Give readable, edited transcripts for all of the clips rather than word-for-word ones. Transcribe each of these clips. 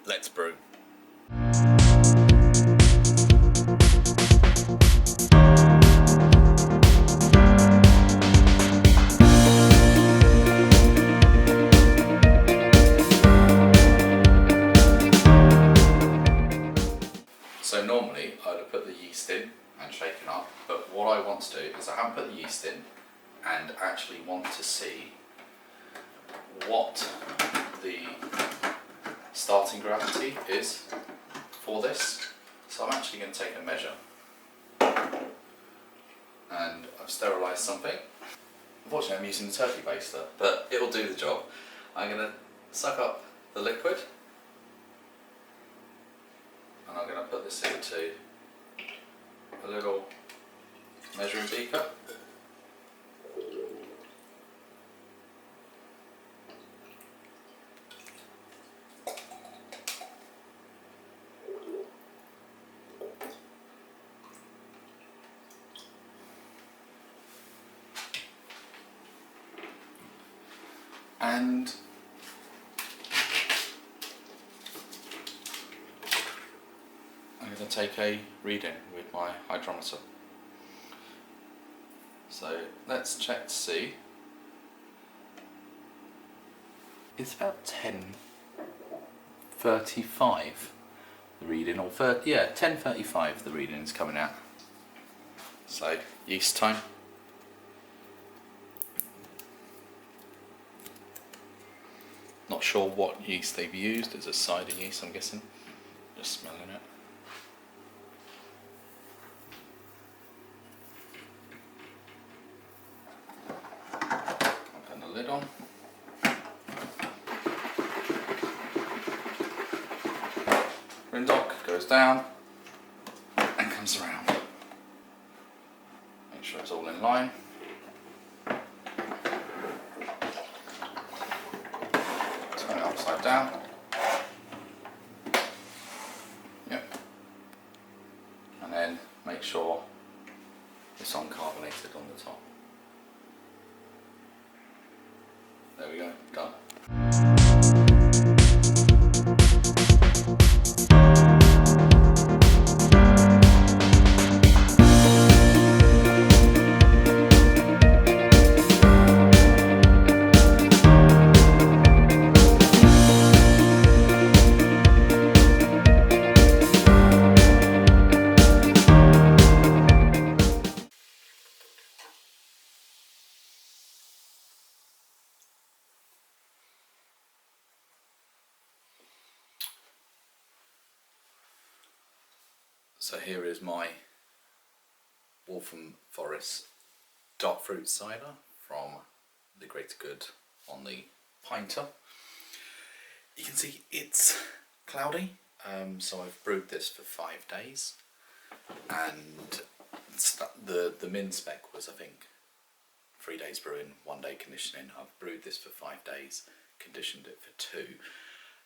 Let's brew. So normally I'd have put the yeast in and shaken up, but what I want to do is I haven't put the yeast in and actually want to see what the starting gravity is for this. So I'm actually going to take a measure, and I've sterilised something. Unfortunately I'm using the turkey baster, but it'll do the job. I'm going to suck up the liquid, and I'm going to put this into a little measuring beaker. And I'm going to take a reading with my hydrometer. So let's check to see. It's about 10:35 the reading, or 10:35 the reading is coming out. So yeast time. Not sure what yeast they've used. It's a cider yeast, I'm guessing. Just smelling it. Open the lid on. Rindock goes down and comes around. Make sure it's all in line. Turn it upside down. Yep. And then make sure it's uncarbonated on the top. There we go, done. So here is my Waltham Forest dark fruit cider from the Greater Good on the Pinter. You can see it's cloudy, so I've brewed this for 5 days, and the min spec was, I think, 3 days brewing, 1 day conditioning. I've brewed this for 5 days, conditioned it for 2.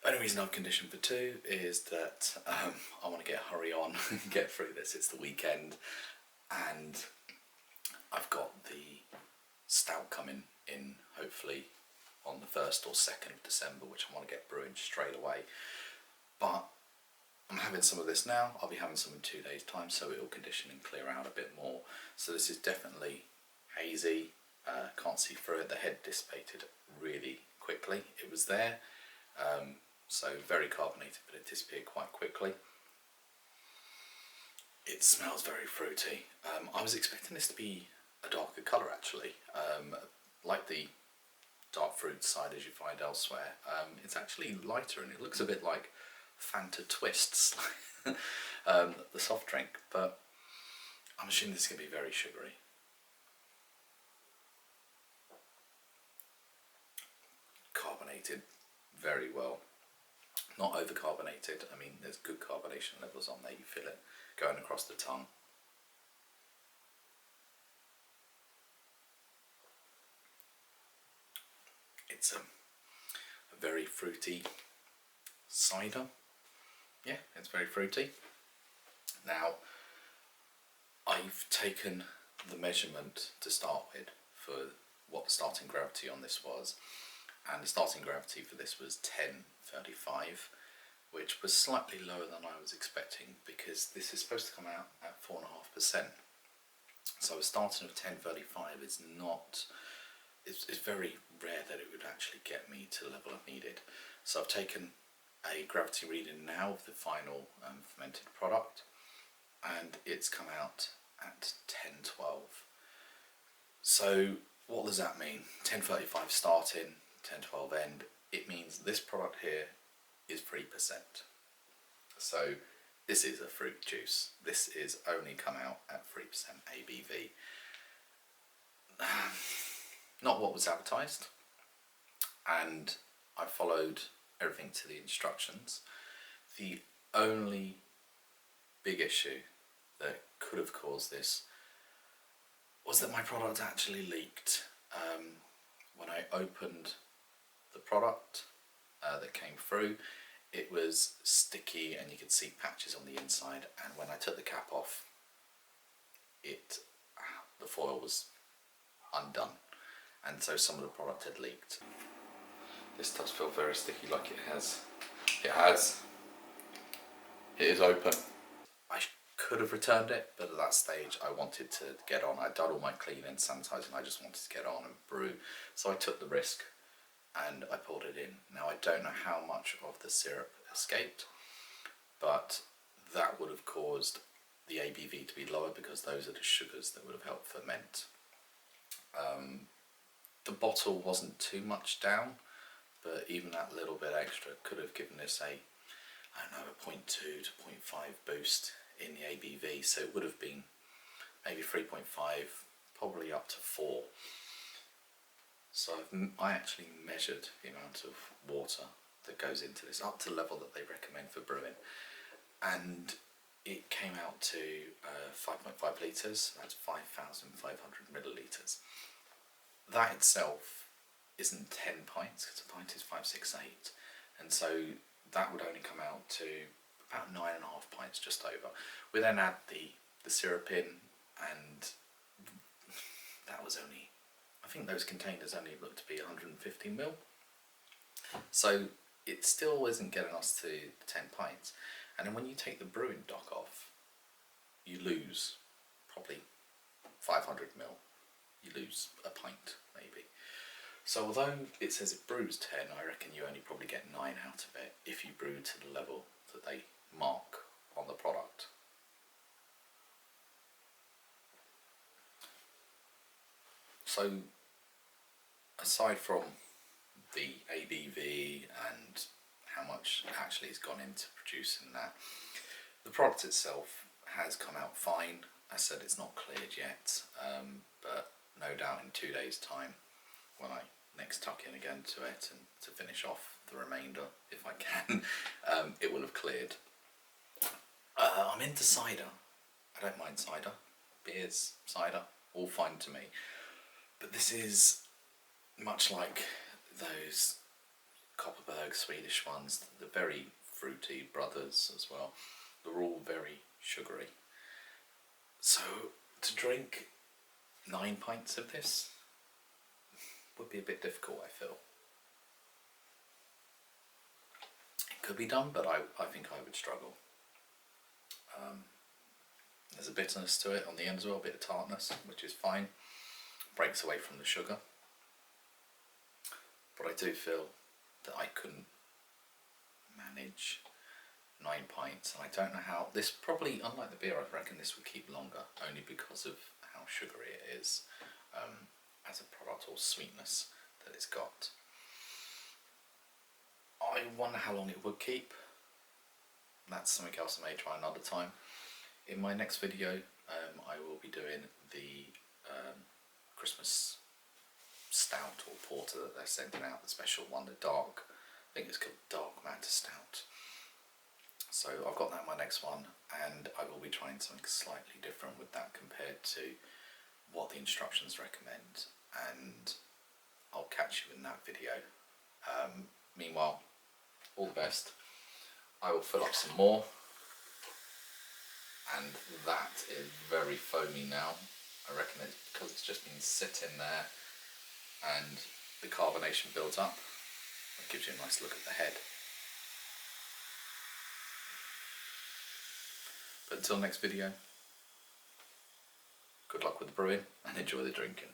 The only reason I've conditioned for 2 is that I want to get a hurry on and get through this. It's the weekend, and I've got the stout coming in hopefully on the 1st or 2nd of December, which I want to get brewing straight away. But I'm having some of this now. I'll be having some in 2 days' time, so it will condition and clear out a bit more. So this is definitely hazy. Can't see through it. The head dissipated really quickly. It was there. So very carbonated, but it disappeared quite quickly. It smells very fruity. I was expecting this to be a darker colour actually, like the dark fruit ciders you find elsewhere. It's actually lighter, and it looks a bit like Fanta Twists, the soft drink, but I'm assuming this is going to be very sugary. Carbonated very well. Not over-carbonated. I mean, there's good carbonation levels on there. You feel it going across the tongue. It's a very fruity cider. Yeah, it's very fruity. Now, I've taken the measurement to start with for what the starting gravity on this was, and the starting gravity for this was 1035, which was slightly lower than I was expecting because this is supposed to come out at 4.5%. So starting with 1035 is not, it's very rare that it would actually get me to the level I needed. So I've taken a gravity reading now of the final fermented product, and it's come out at 1012. So what does that mean? 1035 starting, 1012 end. It means this product here is 3%. So this is a fruit juice. This is only come out at 3% ABV. Not what was advertised, and I followed everything to the instructions. The only big issue that could have caused this was that my product actually leaked. When I opened the product that came through, it was sticky and you could see patches on the inside, and when I took the cap off, the foil was undone, and so some of the product had leaked. This does feel very sticky, like it has. It is open. I could have returned it, but at that stage I wanted to get on. I'd done all my cleaning, sanitizing, I just wanted to get on and brew. So I took the risk and I poured it in. Now I don't know how much of the syrup escaped, but that would have caused the ABV to be lower because those are the sugars that would have helped ferment. The bottle wasn't too much down, but even that little bit extra could have given us a 0.2 to 0.5 boost in the ABV, so it would have been maybe 3.5, probably up to 4. So I actually measured the amount of water that goes into this up to the level that they recommend for brewing, and it came out to 5.5 litres, that's 5,500 millilitres. That itself isn't 10 pints, because a pint is 568, and so that would only come out to about 9.5 pints, just over. We then add the syrup in, and that was only, I think those containers only looked to be 150 ml. So it still isn't getting us to 10 pints. And then when you take the brewing dock off, you lose probably 500 ml. You lose a pint, maybe. So although it says it brews 10, I reckon you only probably get 9 out of it if you brew to the level that they mark on the product. So aside from the ABV and how much actually has gone into producing that, the product itself has come out fine. I said it's not cleared yet, but no doubt in 2 days' time, when I next tuck in again to it and to finish off the remainder, if I can, it will have cleared. I'm into cider. I don't mind cider. Beers, cider, all fine to me. But this is much like those Kopparberg Swedish ones, the very fruity brothers as well. They're all very sugary. So to drink 9 pints of this would be a bit difficult, I feel. It could be done, but I think I would struggle. There's a bitterness to it on the end as well, a bit of tartness, which is fine. Breaks away from the sugar. But I do feel that I couldn't manage 9 pints, and I don't know how. This probably, unlike the beer, I reckon this would keep longer, only because of how sugary it is as a product, or sweetness that it's got. I wonder how long it would keep. That's something else I may try another time. In my next video, I will be doing the Christmas stout or porter that they're sending out, the special one, the dark, I think it's called Dark Matter Stout. So I've got that in my next one, and I will be trying something slightly different with that compared to what the instructions recommend, and I'll catch you in that video. Meanwhile, all the best. I will fill up some more, and that is very foamy now. I reckon it's because it's just been sitting there and the carbonation builds up. It gives you a nice look at the head. But until next video, good luck with the brewing and enjoy the drinking.